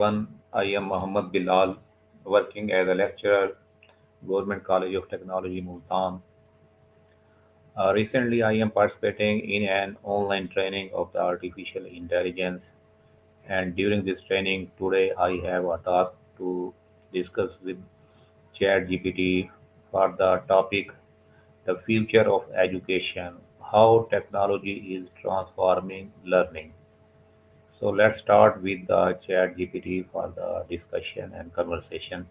I am Muhammad Bilal, working as a lecturer, Government College of Technology, Multan. Recently, I am participating in an online training of the artificial intelligence, and during this training today, I have a task to discuss with ChatGPT for the topic the future of education, how technology is transforming learning. So let's start with the ChatGPT for the discussion and conversation.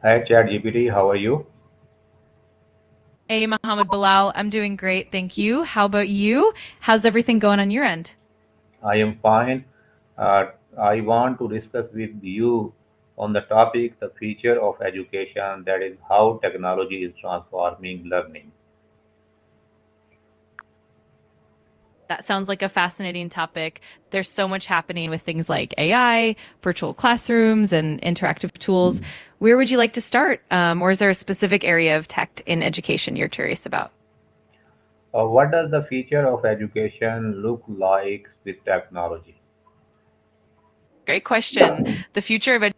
Hi ChatGPT, how are you? Hey, Mohammed Bilal. I'm doing great. Thank you. How about you? How's everything going on your end? I am fine. I want to discuss with you on the topic the future of education, that is how technology is transforming learning. That sounds like a fascinating topic. There's so much happening with things like AI, virtual classrooms, and interactive tools. Where would you like to start? Or is there a specific area of tech in education you're curious about? What does the future of education look like with technology? Great question. The future of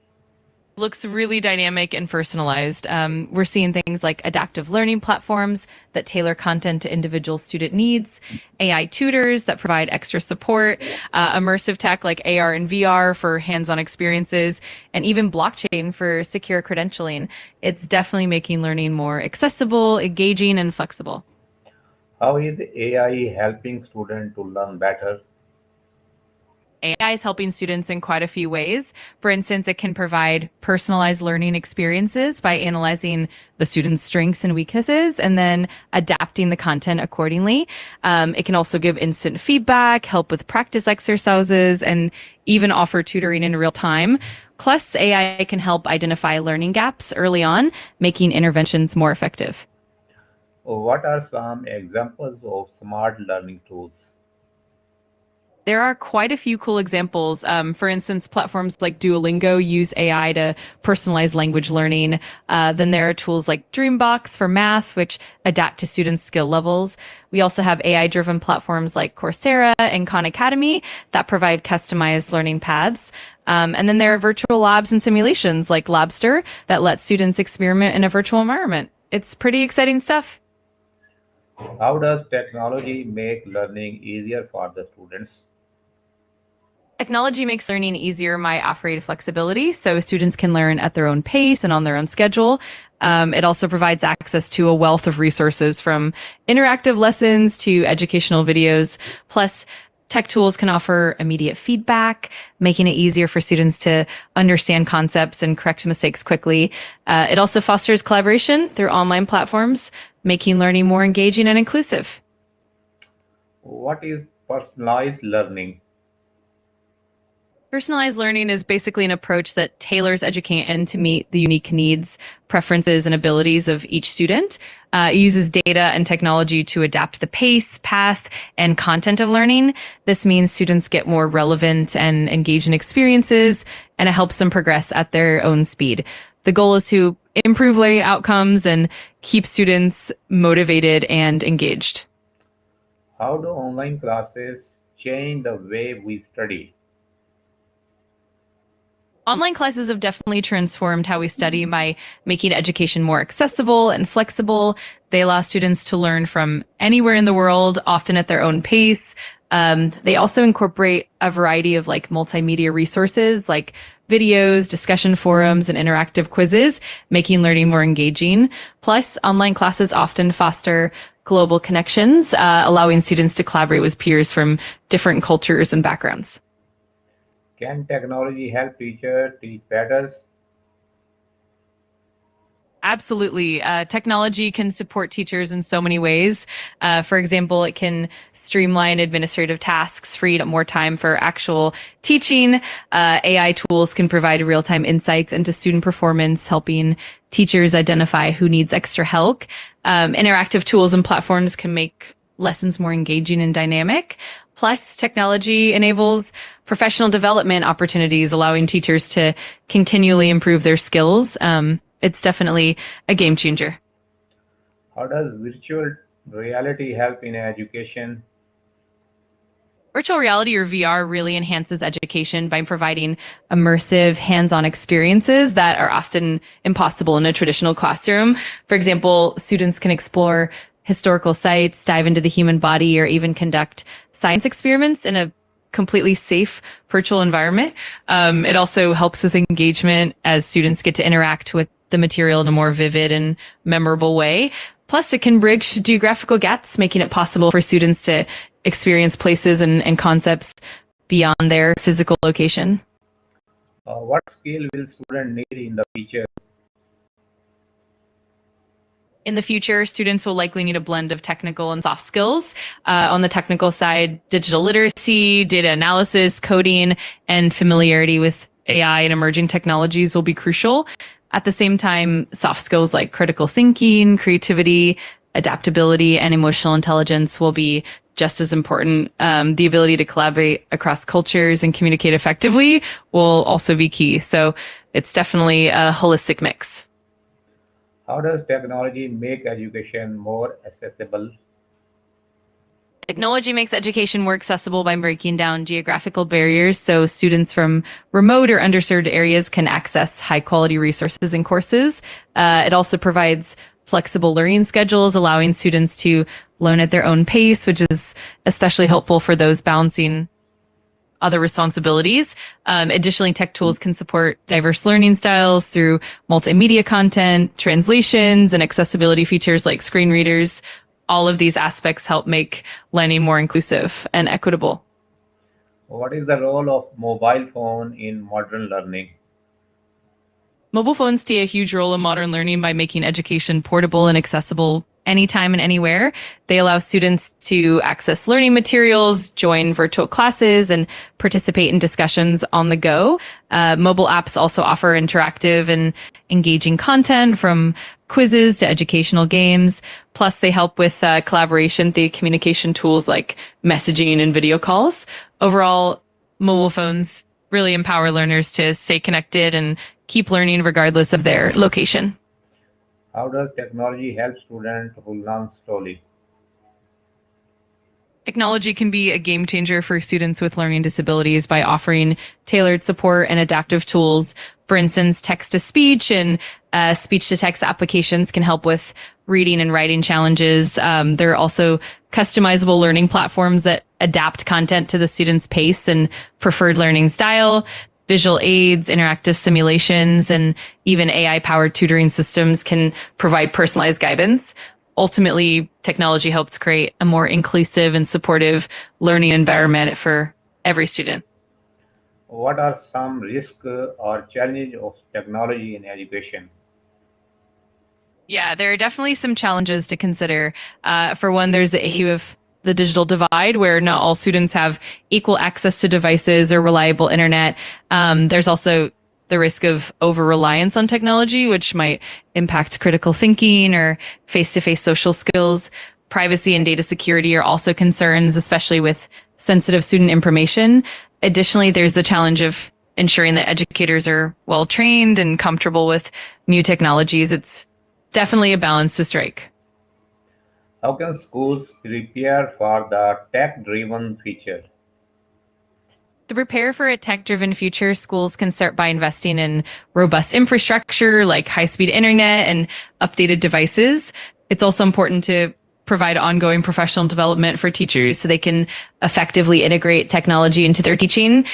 looks really dynamic and personalized. We're seeing things like adaptive learning platforms that tailor content to individual student needs, AI tutors that provide extra support, immersive tech like AR and VR for hands on experiences, and even blockchain for secure credentialing. It's definitely making learning more accessible, engaging, and flexible. How is AI helping students to learn better? AI is helping students in quite a few ways. For instance, it can provide personalized learning experiences by analyzing the student's strengths and weaknesses and then adapting the content accordingly. It can also give instant feedback, help with practice exercises, and even offer tutoring in real time. Plus, AI can help identify learning gaps early on, making interventions more effective. What are some examples of smart learning tools? There are quite a few cool examples. For instance, platforms like Duolingo use AI to personalize language learning. Then there are tools like Dreambox for math, which adapt to students' skill levels. We also have AI-driven platforms like Coursera and Khan Academy that provide customized learning paths. And then there are virtual labs and simulations like Labster that let students experiment in a virtual environment. It's pretty exciting stuff. How does technology make learning easier for the students? Technology makes learning easier by offering flexibility, so students can learn at their own pace and on their own schedule. It also provides access to a wealth of resources from interactive lessons to educational videos. Plus, tech tools can offer immediate feedback, making it easier for students to understand concepts and correct mistakes quickly. It also fosters collaboration through online platforms, making learning more engaging and inclusive. What is personalized learning? Personalized learning is basically an approach that tailors education to meet the unique needs, preferences, and abilities of each student. It uses data and technology to adapt the pace, path, and content of learning. This means students get more relevant and engaging experiences, and it helps them progress at their own speed. The goal is to improve learning outcomes and keep students motivated and engaged. How do online classes change the way we study? Online classes have definitely transformed how we study by making education more accessible and flexible. They allow students to learn from anywhere in the world, often at their own pace. They also incorporate a variety of like multimedia resources like videos, discussion forums, and interactive quizzes, making learning more engaging. Plus, online classes often foster global connections, allowing students to collaborate with peers from different cultures and backgrounds. Can technology help teachers teach better? Absolutely. Technology can support teachers in so many ways. For example, it can streamline administrative tasks, free up more time for actual teaching. AI tools can provide real time insights into student performance, helping teachers identify who needs extra help. Interactive tools and platforms can make lessons more engaging and dynamic. Plus, technology enables professional development opportunities, allowing teachers to continually improve their skills. It's definitely a game changer. How does virtual reality help in education? Virtual reality or VR really enhances education by providing immersive, hands on experiences that are often impossible in a traditional classroom. For example, students can explore historical sites, dive into the human body, or even conduct science experiments in a completely safe virtual environment. It also helps with engagement as students get to interact with the material in a more vivid and memorable way. Plus, it can bridge geographical gaps, making it possible for students to experience places and concepts beyond their physical location. What skill will student need in the future? In the future, students will likely need a blend of technical and soft skills. On the technical side, digital literacy, data analysis, coding, and familiarity with AI and emerging technologies will be crucial. At the same time, soft skills like critical thinking, creativity, adaptability, and emotional intelligence will be just as important. The ability to collaborate across cultures and communicate effectively will also be key. So it's definitely a holistic mix. How does technology make education more accessible? Technology makes education more accessible by breaking down geographical barriers so students from remote or underserved areas can access high quality resources and courses. It also provides flexible learning schedules, allowing students to learn at their own pace, which is especially helpful for those balancing other responsibilities. Additionally, tech tools can support diverse learning styles through multimedia content, translations, and accessibility features like screen readers. All of these aspects help make learning more inclusive and equitable. What is the role of mobile phone in modern learning? Mobile phones play a huge role in modern learning by making education portable and accessible anytime and anywhere. They allow students to access learning materials, join virtual classes, and participate in discussions on the go. Mobile apps also offer interactive and engaging content from quizzes to educational games. Plus, they help with collaboration through communication tools like messaging and video calls. Overall, mobile phones really empower learners to stay connected and keep learning regardless of their location. How does technology help students who learn slowly? Technology can be a game changer for students with learning disabilities by offering tailored support and adaptive tools. For instance, text to speech and speech to text applications can help with reading and writing challenges. There are also customizable learning platforms that adapt content to the student's pace and preferred learning style. Visual aids, interactive simulations, and even AI powered tutoring systems can provide personalized guidance. Ultimately, technology helps create a more inclusive and supportive learning environment for every student. What are some risks or challenges of technology in education? Yeah, there are definitely some challenges to consider. For one, there's the issue of the digital divide where not all students have equal access to devices or reliable internet. There's also the risk of over reliance on technology, which might impact critical thinking or face to face social skills. Privacy and data security are also concerns, especially with sensitive student information. Additionally, there's the challenge of ensuring that educators are well trained and comfortable with new technologies. It's definitely a balance to strike. How can schools prepare for the tech-driven future? To prepare for a tech driven future, schools can start by investing in robust infrastructure like high speed internet and updated devices. It's also important to provide ongoing professional development for teachers so they can effectively integrate technology into their teaching.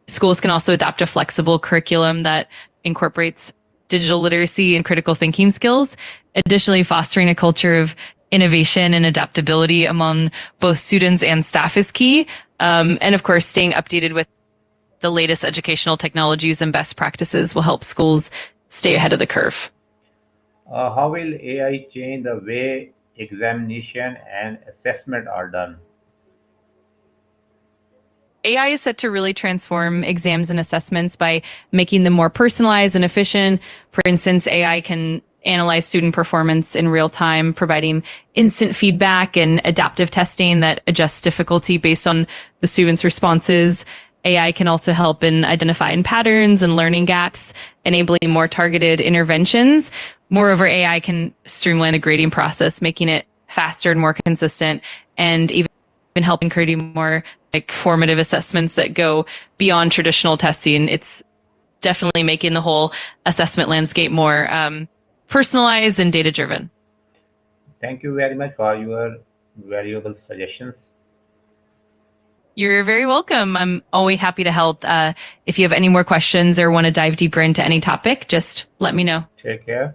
Schools can also adopt a flexible curriculum that incorporates digital literacy and critical thinking skills. Additionally, fostering a culture of innovation and adaptability among both students and staff is key. And of course, staying updated with the latest educational technologies and best practices will help schools stay ahead of the curve. How will AI change the way examination and assessment are done? AI is set to really transform exams and assessments by making them more personalized and efficient. For instance, AI can analyze student performance in real time, providing instant feedback and adaptive testing that adjusts difficulty based on the student's responses. AI can also help in identifying patterns and learning gaps, enabling more targeted interventions. Moreover, AI can streamline the grading process, making it faster and more consistent and even been helping create more like formative assessments that go beyond traditional testing. It's definitely making the whole assessment landscape more personalized and data driven. Thank you very much for your valuable suggestions. You're very welcome. I'm always happy to help. If you have any more questions or want to dive deeper into any topic, just let me know. Take care.